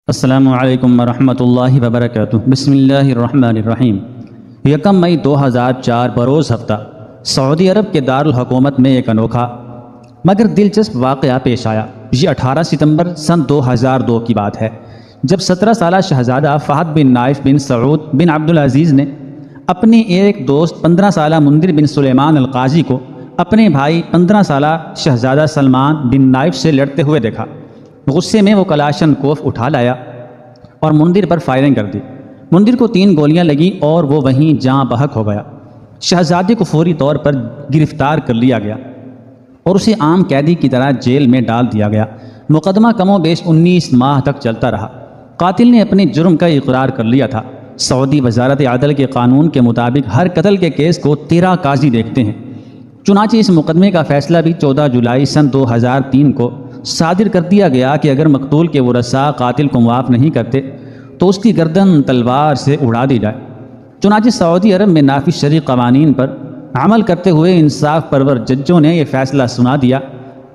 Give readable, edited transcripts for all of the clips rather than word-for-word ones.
السلام علیکم ورحمۃ اللہ وبرکاتہ۔ بسم اللہ الرحمن الرحیم۔ 1 مئی 2004 بروز ہفتہ سعودی عرب کے دارالحکومت میں ایک انوکھا مگر دلچسپ واقعہ پیش آیا۔ یہ 18 ستمبر سن 2002 کی بات ہے، جب 17 سالہ شہزادہ فہد بن نائف بن سعود بن عبدالعزیز نے اپنی ایک دوست 15 سالہ منذر بن سلیمان القاضی کو اپنے بھائی 15 سالہ شہزادہ سلمان بن نائف سے لڑتے ہوئے دیکھا۔ غصے میں وہ کلاشن کوف اٹھا لایا اور منذر پر فائرنگ کر دی۔ منذر کو 3 گولیاں لگیں اور وہ وہیں جاں بحق ہو گیا۔ شہزادے کو فوری طور پر گرفتار کر لیا گیا اور اسے عام قیدی کی طرح جیل میں ڈال دیا گیا۔ مقدمہ کم و بیش 19 ماہ تک چلتا رہا۔ قاتل نے اپنے جرم کا اقرار کر لیا تھا۔ سعودی وزارت عدل کے قانون کے مطابق ہر قتل کے کیس کو 13 قاضی دیکھتے ہیں۔ چنانچہ اس مقدمے کا فیصلہ بھی 14 جولائی سن 2003 کو صادر کر دیا گیا کہ اگر مقتول کے ورثاء قاتل کو معاف نہیں کرتے تو اس کی گردن تلوار سے اڑا دی جائے۔ چنانچہ سعودی عرب میں نافذ شرعی قوانین پر عمل کرتے ہوئے انصاف پرور ججوں نے یہ فیصلہ سنا دیا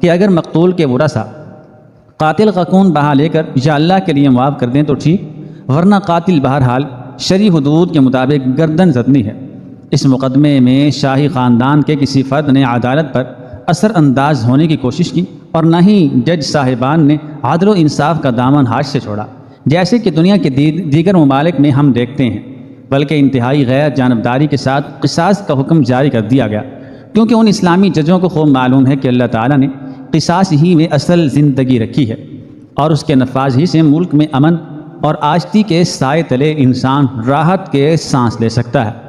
کہ اگر مقتول کے ورثاء قاتل کا خون بہا لے کر یا اللہ کے لیے معاف کر دیں تو ٹھیک، ورنہ قاتل بہرحال شرعی حدود کے مطابق گردن زدنی ہے۔ اس مقدمے میں شاہی خاندان کے کسی فرد نے عدالت پر اثر انداز ہونے کی کوشش کی اور نہ ہی جج صاحبان نے عدل و انصاف کا دامن ہاتھ سے چھوڑا، جیسے کہ دنیا کے دیگر ممالک میں ہم دیکھتے ہیں، بلکہ انتہائی غیر جانبداری کے ساتھ قصاص کا حکم جاری کر دیا گیا، کیونکہ ان اسلامی ججوں کو خوب معلوم ہے کہ اللہ تعالیٰ نے قصاص ہی میں اصل زندگی رکھی ہے اور اس کے نفاذ ہی سے ملک میں امن اور آشتی کے سائے تلے انسان راحت کے سانس لے سکتا ہے۔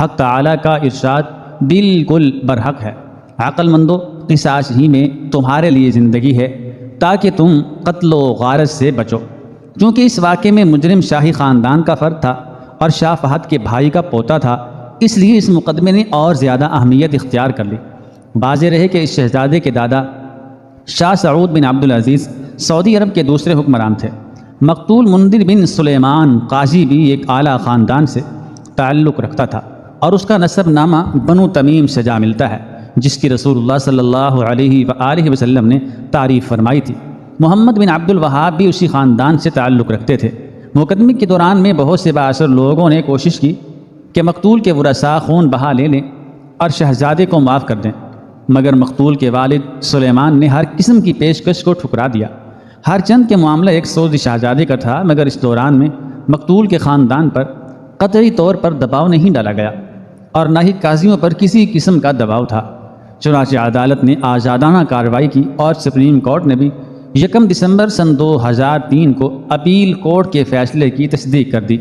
حق تعالیٰ کا ارشاد بالکل برحق ہے، عقل مندو، قصاص ہی میں تمہارے لیے زندگی ہے تاکہ تم قتل و غارت سے بچو۔ چونکہ اس واقعے میں مجرم شاہی خاندان کا فرد تھا اور شاہ فہد کے بھائی کا پوتا تھا، اس لیے اس مقدمے نے اور زیادہ اہمیت اختیار کر لی۔ واضح رہے کہ اس شہزادے کے دادا شاہ سعود بن عبدالعزیز سعودی عرب کے دوسرے حکمران تھے۔ مقتول منذر بن سلیمان قاضی بھی ایک اعلیٰ خاندان سے تعلق رکھتا تھا اور اس کا نسب نامہ بنو تمیم سے جا ملتا ہے، جس کی رسول اللہ صلی اللہ علیہ وآلہ وسلم نے تعریف فرمائی تھی۔ محمد بن عبد الوہاب بھی اسی خاندان سے تعلق رکھتے تھے۔ مقدمے کے دوران میں بہت سے بااثر لوگوں نے کوشش کی کہ مقتول کے ورثاء خون بہا لے لیں اور شہزادے کو معاف کر دیں، مگر مقتول کے والد سلیمان نے ہر قسم کی پیشکش کو ٹھکرا دیا۔ ہر چند کے معاملہ ایک سعودی شہزادے کا تھا، مگر اس دوران میں مقتول کے خاندان پر قطعی طور پر دباؤ نہیں ڈالا گیا اور نہ ہی قاضیوں پر کسی قسم کا دباؤ تھا۔ چنانچہ عدالت نے آزادانہ کارروائی کی اور سپریم کورٹ نے بھی 1 دسمبر سن 2003 کو اپیل کورٹ کے فیصلے کی تصدیق کر دی۔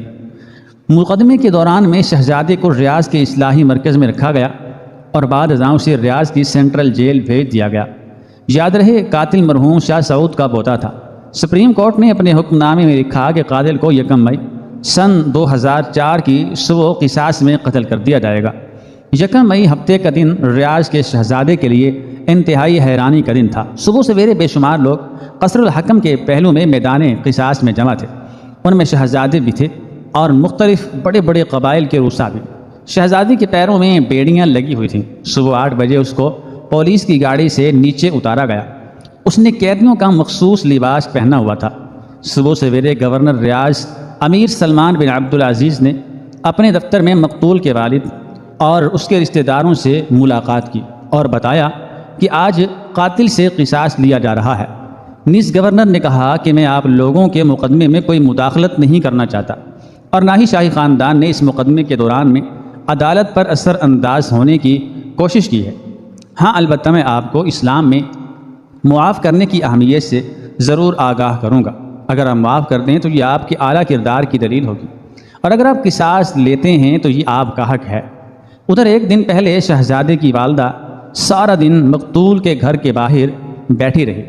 مقدمے کے دوران میں شہزادے کو ریاض کے اصلاحی مرکز میں رکھا گیا اور بعد ازاں اسے ریاض کی سینٹرل جیل بھیج دیا گیا۔ یاد رہے قاتل مرحوم شاہ سعود کا پوتا تھا۔ سپریم کورٹ نے اپنے حکم نامے میں لکھا کہ قاتل کو 1 مئی سن 2004 کی صبح قصاص میں قتل کر دیا جائے گا۔ 1 مئی ہفتے کا دن ریاض کے شہزادے کے لیے انتہائی حیرانی کا دن تھا۔ صبح سویرے بے شمار لوگ قصر الحکم کے پہلو میں میدان قصاص میں جمع تھے۔ ان میں شہزادے بھی تھے اور مختلف بڑے بڑے قبائل کے رؤساء بھی۔ شہزادے کے پیروں میں بیڑیاں لگی ہوئی تھیں۔ صبح 8 بجے اس کو پولیس کی گاڑی سے نیچے اتارا گیا۔ اس نے قیدیوں کا مخصوص لباس پہنا ہوا تھا۔ صبح سویرے گورنر ریاض امیر سلمان بن عبدالعزیز نے اپنے دفتر میں مقتول کے والد اور اس کے رشتہ داروں سے ملاقات کی اور بتایا کہ آج قاتل سے قصاص لیا جا رہا ہے۔ نیز گورنر نے کہا کہ میں آپ لوگوں کے مقدمے میں کوئی مداخلت نہیں کرنا چاہتا اور نہ ہی شاہی خاندان نے اس مقدمے کے دوران میں عدالت پر اثر انداز ہونے کی کوشش کی ہے۔ ہاں، البتہ میں آپ کو اسلام میں معاف کرنے کی اہمیت سے ضرور آگاہ کروں گا۔ اگر آپ معاف کر دیں تو یہ آپ کے اعلیٰ کردار کی دلیل ہوگی، اور اگر آپ قصاص لیتے ہیں تو یہ آپ کا حق ہے۔ ادھر ایک دن پہلے شہزادے کی والدہ سارا دن مقتول کے گھر کے باہر بیٹھی رہی۔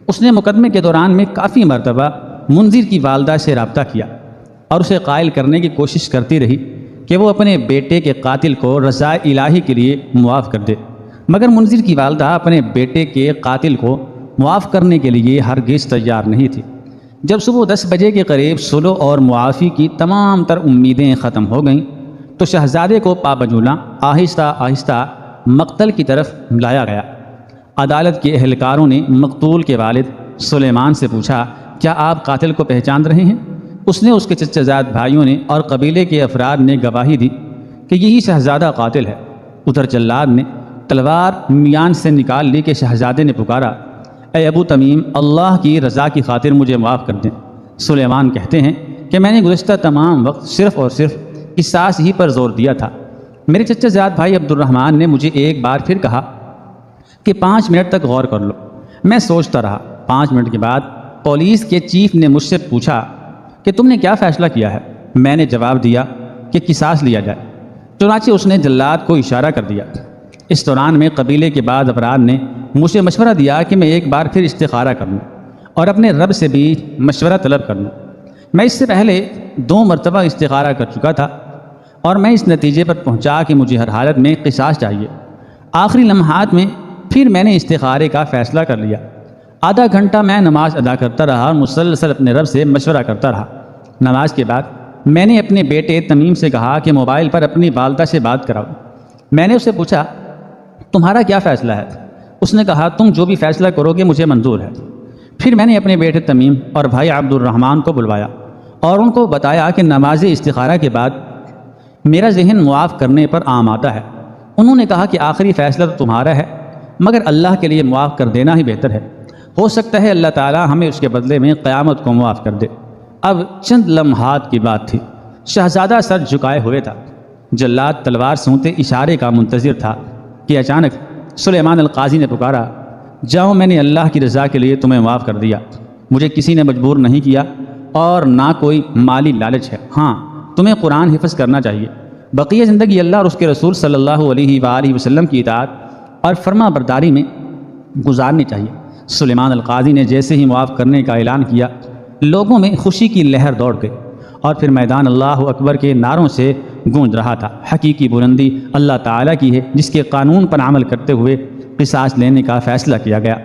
اس نے مقدمے کے دوران میں کافی مرتبہ منذر کی والدہ سے رابطہ کیا اور اسے قائل کرنے کی کوشش کرتی رہی کہ وہ اپنے بیٹے کے قاتل کو رضا الہی کے لیے معاف کر دے، مگر منذر کی والدہ اپنے بیٹے کے قاتل کو معاف کرنے کے لیے ہرگز تیار نہیں تھی۔ جب صبح 10 بجے کے قریب صلح اور معافی کی تمام تر امیدیں ختم ہو گئیں تو شہزادے کو پابجولہ آہستہ آہستہ مقتل کی طرف لایا گیا۔ عدالت کے اہلکاروں نے مقتول کے والد سلیمان سے پوچھا کیا آپ قاتل کو پہچان رہے ہیں؟ اس نے اس کے چچا زاد بھائیوں نے اور قبیلے کے افراد نے گواہی دی کہ یہی شہزادہ قاتل ہے۔ ادھر جلاد نے تلوار میان سے نکال لی کہ شہزادے نے پکارا، اے ابو تمیم، اللہ کی رضا کی خاطر مجھے معاف کر دیں۔ سلیمان کہتے ہیں کہ میں نے گزشتہ تمام وقت صرف اور صرف قصاص ہی پر زور دیا تھا۔ میرے چچا زاد بھائی عبد الرحمن نے مجھے ایک بار پھر کہا کہ 5 منٹ تک غور کر لو۔ میں سوچتا رہا۔ 5 منٹ کے بعد پولیس کے چیف نے مجھ سے پوچھا کہ تم نے کیا فیصلہ کیا ہے؟ میں نے جواب دیا کہ قصاص لیا جائے۔ چنانچہ اس نے جلاد کو اشارہ کر دیا۔ اس دوران میں قبیلے کے بعض افراد نے مجھے مشورہ دیا کہ میں ایک بار پھر استخارہ کر لوں اور اپنے رب سے بھی مشورہ طلب کر لوں۔ میں اس سے پہلے 2 مرتبہ استخارہ کر چکا تھا اور میں اس نتیجے پر پہنچا کہ مجھے ہر حالت میں قصاص چاہیے۔ آخری لمحات میں پھر میں نے استخارے کا فیصلہ کر لیا۔ آدھا گھنٹہ میں نماز ادا کرتا رہا اور مسلسل اپنے رب سے مشورہ کرتا رہا۔ نماز کے بعد میں نے اپنے بیٹے تمیم سے کہا کہ موبائل پر اپنی والدہ سے بات کراؤ۔ میں نے اسے پوچھا، تمہارا کیا فیصلہ ہے؟ اس نے کہا، تم جو بھی فیصلہ کرو گے مجھے منظور ہے۔ پھر میں نے اپنے بیٹے تمیم اور بھائی عبد الرحمن کو بلوایا اور ان کو بتایا کہ نماز استخارہ کے بعد میرا ذہن معاف کرنے پر آمادہ ہے۔ انہوں نے کہا کہ آخری فیصلہ تو تمہارا ہے، مگر اللہ کے لیے معاف کر دینا ہی بہتر ہے۔ ہو سکتا ہے اللہ تعالی ہمیں اس کے بدلے میں قیامت کو معاف کر دے۔ اب چند لمحات کی بات تھی۔ شہزادہ سر جھکائے ہوئے تھا۔ جلاد تلوار سونتے اشارے کا منتظر تھا کہ اچانک سلیمان القاضی نے پکارا، جاؤ، میں نے اللہ کی رضا کے لیے تمہیں معاف کر دیا۔ مجھے کسی نے مجبور نہیں کیا اور نہ کوئی مالی لالچ ہے۔ ہاں، تمہیں قرآن حفظ کرنا چاہیے۔ بقیہ زندگی اللہ اور اس کے رسول صلی اللہ علیہ وآلہ وسلم کی اطاعت اور فرما برداری میں گزارنی چاہیے۔ سلیمان القاضی نے جیسے ہی معاف کرنے کا اعلان کیا، لوگوں میں خوشی کی لہر دوڑ گئی اور پھر میدان اللہ اکبر کے نعروں سے گونج رہا تھا۔ حقیقی بلندی اللہ تعالیٰ کی ہے، جس کے قانون پر عمل کرتے ہوئے قصاص لینے کا فیصلہ کیا گیا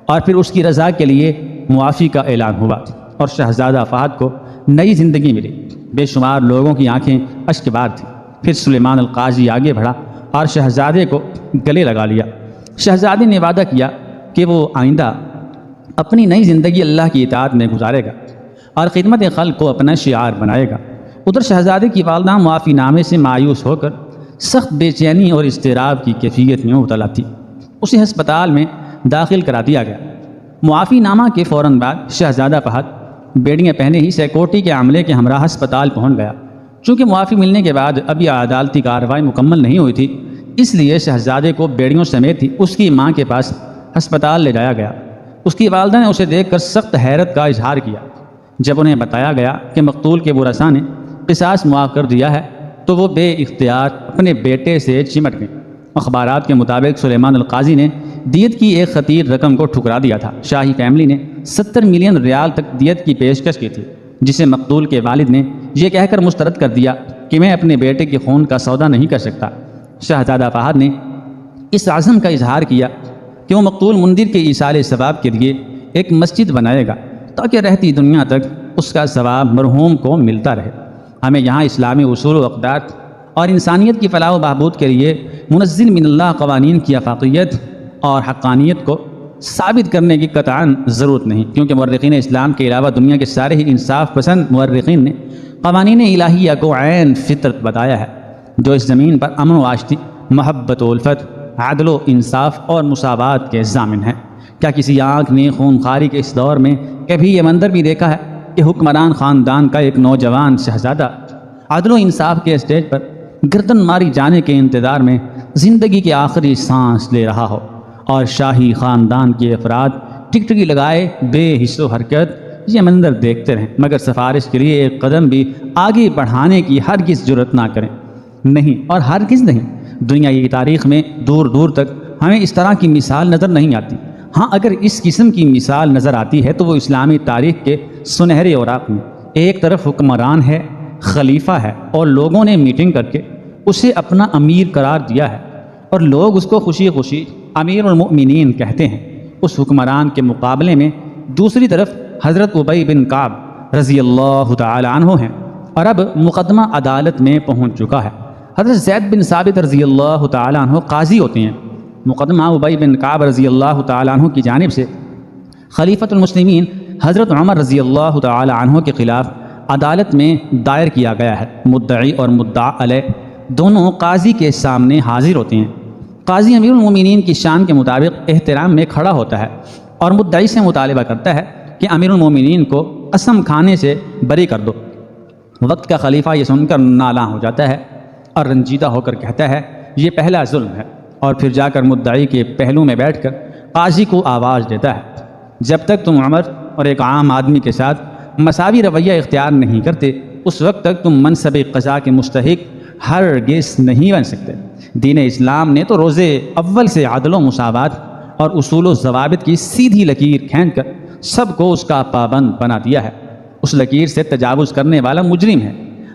اور پھر اس کی رضا کے لیے معافی کا اعلان ہوا اور شہزادہ فہد کو نئی زندگی ملی۔ بے شمار لوگوں کی آنکھیں اشک بار تھیں۔ پھر سلیمان القاضی آگے بڑھا اور شہزادے کو گلے لگا لیا۔ شہزادے نے وعدہ کیا کہ وہ آئندہ اپنی نئی زندگی اللہ کی اطاعت میں گزارے گا اور خدمت خلق کو اپنا شعار بنائے گا۔ ادھر شہزادے کی والدہ معافی نامے سے مایوس ہو کر سخت بے چینی اور اضطراب کی کیفیت میں مبتلا تھی۔ اسے ہسپتال میں داخل کرا دیا گیا۔ معافی نامہ کے فوراً بعد شہزادہ فہد بیڑیاں پہنے ہی سیکورٹی کے عملے کے ہمراہ ہسپتال پہنچ گیا۔ چونکہ معافی ملنے کے بعد ابھی عدالتی کارروائی مکمل نہیں ہوئی تھی، اس لیے شہزادے کو بیڑیوں سمیت ہی اس کی ماں کے پاس ہسپتال لے جایا گیا۔ اس کی والدہ نے اسے دیکھ کر سخت حیرت کا اظہار کیا۔ جب انہیں بتایا گیا کہ مقتول کے ورثاء نے قصاص معاف کر دیا ہے تو وہ بے اختیار اپنے بیٹے سے چمٹ گئیں۔ اخبارات کے مطابق سلیمان القاضی نے دیت کی ایک خطیر رقم کو ٹھکرا دیا تھا۔ شاہی فیملی نے 70 ملین ریال تک دیت کی پیشکش کی تھی، جسے مقتول کے والد نے یہ کہہ کر مسترد کر دیا کہ میں اپنے بیٹے کے خون کا سودا نہیں کر سکتا۔ شہزادہ فہد نے اس عزم کا اظہار کیا کہ وہ مقتول مندر کے ایصال ثواب کے لیے ایک مسجد بنائے گا تاکہ رہتی دنیا تک اس کا ثواب مرحوم کو ملتا رہے۔ ہمیں یہاں اسلامی اصول و اقدار اور انسانیت کی فلاح و بہبود کے لیے منزل من اللہ قوانین کی افاقیت اور حقانیت کو ثابت کرنے کی قطعاً ضرورت نہیں، کیونکہ مورخین اسلام کے علاوہ دنیا کے سارے ہی انصاف پسند مورخین نے قوانین الہیہ کو عین فطرت بتایا ہے، جو اس زمین پر امن و آشتی، محبت و الفت، عدل و انصاف اور مساوات کے ضامن ہیں۔ کیا کسی آنکھ نے خونخواری کے اس دور میں کبھی یہ منظر بھی دیکھا ہے کہ حکمران خاندان کا ایک نوجوان شہزادہ عدل و انصاف کے اسٹیج پر گردن ماری جانے کے انتظار میں زندگی کی آخری سانس لے رہا ہو اور شاہی خاندان کے افراد ٹکٹکی لگائے بے حس و حرکت یہ منظر دیکھتے رہیں، مگر سفارش کے لیے ایک قدم بھی آگے بڑھانے کی ہرگز جرت نہ کریں؟ نہیں، اور ہرگز نہیں۔ دنیا کی تاریخ میں دور دور تک ہمیں اس طرح کی مثال نظر نہیں آتی۔ ہاں، اگر اس قسم کی مثال نظر آتی ہے تو وہ اسلامی تاریخ کے سنہرے اوراق میں۔ ایک طرف حکمران ہے، خلیفہ ہے، اور لوگوں نے میٹنگ کر کے اسے اپنا امیر قرار دیا ہے اور لوگ اس کو خوشی خوشی امیر المؤمنین کہتے ہیں۔ اس حکمران کے مقابلے میں دوسری طرف حضرت ابی بن کعب رضی اللہ تعالی عنہ ہیں اور اب مقدمہ عدالت میں پہنچ چکا ہے۔ حضرت زید بن ثابت رضی اللہ تعالی عنہ قاضی ہوتے ہیں۔ مقدمہ ابی بن کعب رضی اللہ تعالی عنہ کی جانب سے خلیفۃ المسلمین حضرت عمر رضی اللہ تعالی عنہ کے خلاف عدالت میں دائر کیا گیا ہے۔ مدعی اور مدعا علیہ دونوں قاضی کے سامنے حاضر ہوتے ہیں۔ قاضی امیر المومنین کی شان کے مطابق احترام میں کھڑا ہوتا ہے اور مدعی سے مطالبہ کرتا ہے کہ امیر المومنین کو قسم کھانے سے بری کر دو۔ وقت کا خلیفہ یہ سن کر نالاں ہو جاتا ہے اور رنجیدہ ہو کر کہتا ہے یہ پہلا ظلم ہے، اور پھر جا کر مدعی کے پہلو میں بیٹھ کر قاضی کو آواز دیتا ہے جب تک تم عمر اور ایک عام آدمی کے ساتھ مساوی رویہ اختیار نہیں کرتے اس وقت تک تم منصب قضا کے مستحق ہرگز نہیں بن سکتے۔ دین اسلام نے تو روز اول سے عدل و مساوات اور اصول و ضوابط کی سیدھی لکیر کھینچ کر سب کو اس کا پابند بنا دیا ہے۔ اس لکیر سے تجاوز کرنے والا مجرم ہے،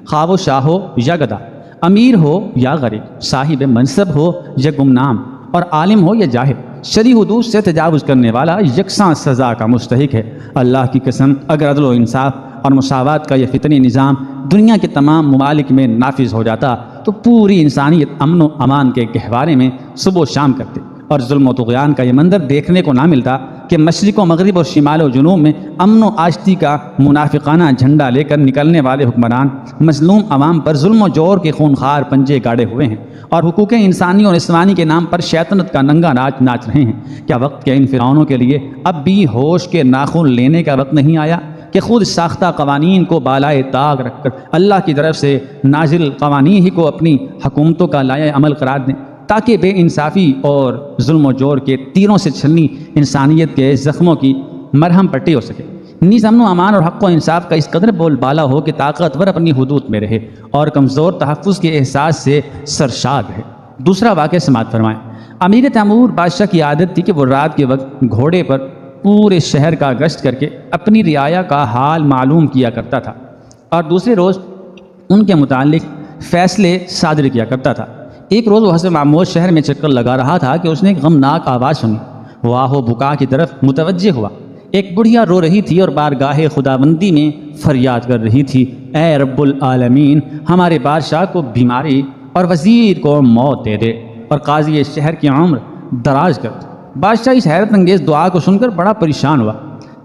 خواہ وہ شاہ ہو یا گدا، امیر ہو یا غریب، صاحب منصب ہو یا گمنام، اور عالم ہو یا جاہل، شرعی حدود سے تجاوز کرنے والا یکساں سزا کا مستحق ہے۔ اللہ کی قسم اگر عدل و انصاف اور مساوات کا یہ فطری نظام دنیا کے تمام ممالک میں نافذ ہو جاتا تو پوری انسانیت امن و امان کے گہوارے میں صبح و شام کرتے، اور ظلم و طغیان کا یہ منظر دیکھنے کو نہ ملتا کہ مشرق و مغرب اور شمال و جنوب میں امن و آشتی کا منافقانہ جھنڈا لے کر نکلنے والے حکمران مظلوم عوام پر ظلم و جور کے خونخوار پنجے گاڑے ہوئے ہیں اور حقوق انسانی اور اسوانی کے نام پر شیطنت کا ننگا ناچ ناچ رہے ہیں۔ کیا وقت کے ان فرعونوں کے لیے اب بھی ہوش کے ناخن لینے کا وقت نہیں آیا کہ خود ساختہ قوانین کو بالائے طاق رکھ کر اللہ کی طرف سے نازل قوانین ہی کو اپنی حکومتوں کا لائحہ عمل قرار دیں تاکہ بے انصافی اور ظلم و جور کے تیروں سے چھلنی انسانیت کے زخموں کی مرہم پٹی ہو سکے؟ نیز امن و امان اور حق و انصاف کا اس قدر بول بالا ہو کہ طاقتور اپنی حدود میں رہے اور کمزور تحفظ کے احساس سے سرشاد ہے۔ دوسرا واقعہ سماعت فرمائیں۔ امیر تیمور بادشاہ کی عادت تھی کہ وہ رات کے وقت گھوڑے پر پورے شہر کا گشت کر کے اپنی رعایا کا حال معلوم کیا کرتا تھا اور دوسرے روز ان کے متعلق فیصلے صادر کیا کرتا تھا۔ ایک روز وہ حسب معمول شہر میں چکر لگا رہا تھا کہ اس نے ایک غمناک آواز سنی۔ وہ آہ و بکا کی طرف متوجہ ہوا۔ ایک بڑھیا رو رہی تھی اور بارگاہ خداوندی میں فریاد کر رہی تھی، اے رب العالمین، ہمارے بادشاہ کو بیماری اور وزیر کو موت دے دے اور قاضی شہر کی عمر دراز کر۔ بادشاہ اس حیرت انگیز دعا کو سن کر بڑا پریشان ہوا۔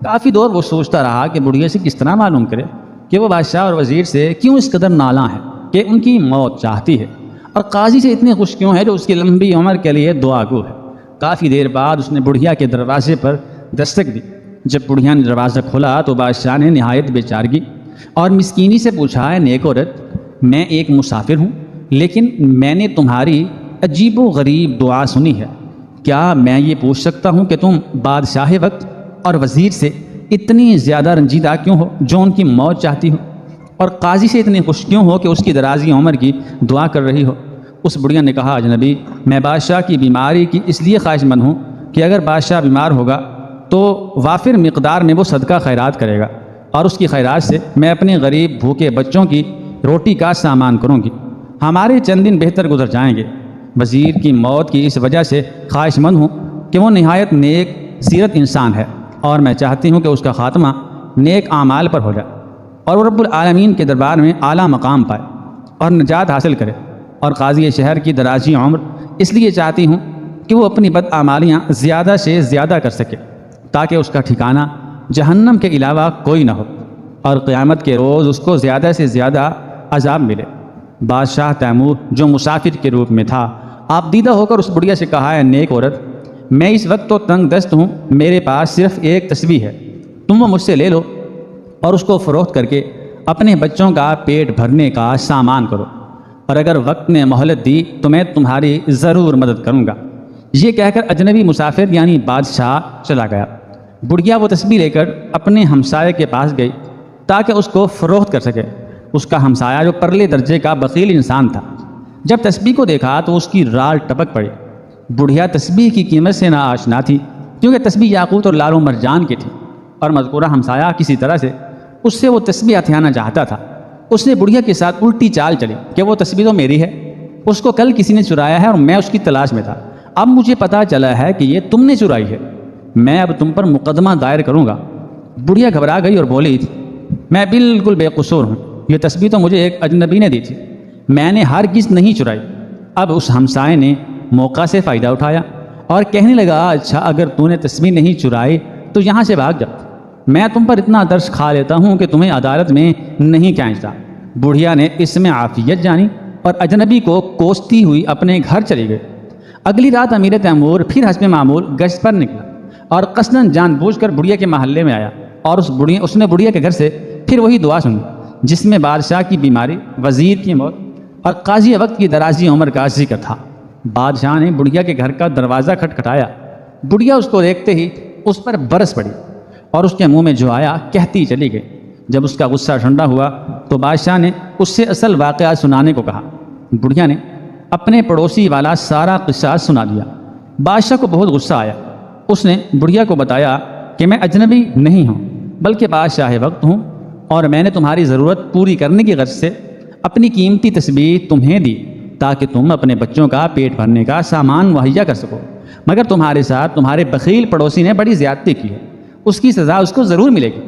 کافی دور وہ سوچتا رہا کہ بڑھیا سے کس طرح معلوم کرے کہ وہ بادشاہ اور وزیر سے کیوں اس قدر نالاں ہے کہ ان کی موت چاہتی ہے، اور قاضی سے اتنے خوش کیوں ہے جو اس کی لمبی عمر کے لیے دعا گو ہے۔ کافی دیر بعد اس نے بڑھیا کے دروازے پر دستک دی۔ جب بڑھیا نے دروازہ کھولا تو بادشاہ نے نہایت بے چارگی اور مسکینی سے پوچھا، ہے نیک عورت، میں ایک مسافر ہوں لیکن میں نے تمہاری عجیب و غریب دعا سنی ہے، کیا میں یہ پوچھ سکتا ہوں کہ تم بادشاہ وقت اور وزیر سے اتنی زیادہ رنجیدہ کیوں ہو جو ان کی موت چاہتی ہو، اور قاضی سے اتنی خوش کیوں ہو کہ اس کی درازی عمر کی دعا کر رہی ہو؟ اس بڑھیا نے کہا، اجنبی، میں بادشاہ کی بیماری کی اس لیے خواہش مند ہوں کہ اگر بادشاہ بیمار ہوگا تو وافر مقدار میں وہ صدقہ خیرات کرے گا، اور اس کی خیرات سے میں اپنے غریب بھوکے بچوں کی روٹی کا سامان کروں گی، ہمارے چند دن بہتر گزر جائیں گے۔ وزیر کی موت کی اس وجہ سے خواہش مند ہوں کہ وہ نہایت نیک سیرت انسان ہے، اور میں چاہتی ہوں کہ اس کا خاتمہ نیک اعمال پر ہو جائے اور وہ رب العالمین کے دربار میں اعلیٰ مقام پائے اور نجات حاصل کرے، اور قاضی شہر کی درازی عمر اس لیے چاہتی ہوں کہ وہ اپنی بدعمالیاں زیادہ سے زیادہ کر سکے تاکہ اس کا ٹھکانہ جہنم کے علاوہ کوئی نہ ہو اور قیامت کے روز اس کو زیادہ سے زیادہ عذاب ملے۔ بادشاہ تیمور جو مسافر کے روپ میں تھا، آپ دیدہ ہو کر اس بڑھیا سے کہا، ہے نیک عورت، میں اس وقت تو تنگ دست ہوں، میرے پاس صرف ایک تسبیح ہے، تم وہ مجھ سے لے لو اور اس کو فروخت کر کے اپنے بچوں کا پیٹ بھرنے کا سامان کرو، اور اگر وقت نے مہلت دی تو میں تمہاری ضرور مدد کروں گا۔ یہ کہہ کر اجنبی مسافر یعنی بادشاہ چلا گیا۔ بڑھیا وہ تسبیح لے کر اپنے ہمسائے کے پاس گئی تاکہ اس کو فروخت کر سکے۔ اس کا ہمسایہ جو پرلے درجے کا بخیل انسان تھا، جب تسبیح کو دیکھا تو اس کی رال ٹپک پڑی۔ بڑھیا تسبیح کی قیمت سے نہ آشنا تھی کیونکہ تسبیح یاقوت اور لال و مرجان کی تھی، اور مذکورہ ہمسایہ کسی طرح سے اس سے وہ تسبیح ہتھیانا چاہتا تھا۔ اس نے بڑھیا کے ساتھ الٹی چال چلی کہ وہ تسبیح تو میری ہے، اس کو کل کسی نے چرایا ہے اور میں اس کی تلاش میں تھا، اب مجھے پتہ چلا ہے کہ یہ تم نے چرائی ہے، میں اب تم پر مقدمہ دائر کروں گا۔ بڑھیا گھبرا گئی اور بولی، میں بالکل بے قصور ہوں، یہ تسبیح تو مجھے ایک اجنبی نے دی تھی، میں نے ہرگز نہیں چرائی۔ اب اس ہمسائے نے موقع سے فائدہ اٹھایا اور کہنے لگا، اچھا اگر تو نے تسبیح نہیں چرائی تو یہاں سے بھاگ جا، میں تم پر اتنا ترس کھا لیتا ہوں کہ تمہیں عدالت میں نہیں کھینچتا۔ بڑھیا نے اس میں عافیت جانی اور اجنبی کو کوستی ہوئی اپنے گھر چلی گئی۔ اگلی رات امیر تیمور پھر حسب معمول گشت پر نکلا اور قصداً جان بوجھ کر بڑھیا کے محلے میں آیا، اور اس نے بڑھیا کے گھر سے پھر وہی دعا سنی جس میں بادشاہ کی بیماری، وزیر کی موت اور قاضی وقت کی درازی عمر کا ذکر تھا۔ بادشاہ نے بڑھیا کے گھر کا دروازہ کھٹکھٹایا۔ بڑھیا اس کو دیکھتے ہی اس پر برس پڑی اور اس کے منہ میں جو آیا کہتی چلی گئی۔ جب اس کا غصہ ٹھنڈا ہوا تو بادشاہ نے اس سے اصل واقعہ سنانے کو کہا۔ بڑھیا نے اپنے پڑوسی والا سارا قصہ سنا دیا۔ بادشاہ کو بہت غصہ آیا۔ اس نے بڑھیا کو بتایا کہ میں اجنبی نہیں ہوں بلکہ بادشاہ وقت ہوں، اور میں نے تمہاری ضرورت پوری کرنے کی غرض سے اپنی قیمتی تسبیح تمہیں دی تاکہ تم اپنے بچوں کا پیٹ بھرنے کا سامان مہیا کر سکو، مگر تمہارے ساتھ تمہارے بخیل پڑوسی نے بڑی زیادتی کی ہے، اس کی سزا اس کو ضرور ملے گی۔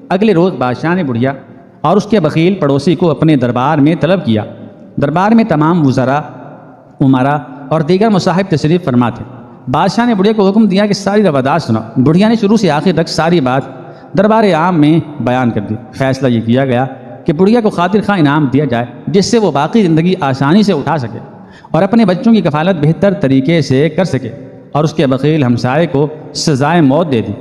اگلے روز بادشاہ نے بڑھیا اور اس کے بخیل پڑوسی کو اپنے دربار میں طلب کیا۔ دربار میں تمام وزراء، امراء اور دیگر مصاحب تشریف فرما تھے۔ بادشاہ نے بڑھیا کو حکم دیا کہ ساری روادات سنا۔ بڑھیا نے شروع سے آخر تک ساری بات دربار عام میں بیان کر دی۔ فیصلہ یہ کیا گیا کہ بڑھیا کو خاطر خواہ انعام دیا جائے جس سے وہ باقی زندگی آسانی سے اٹھا سکے اور اپنے بچوں کی کفالت بہتر طریقے سے کر سکے، اور اس کے بخیل ہمسائے کو سزائے موت دے دی۔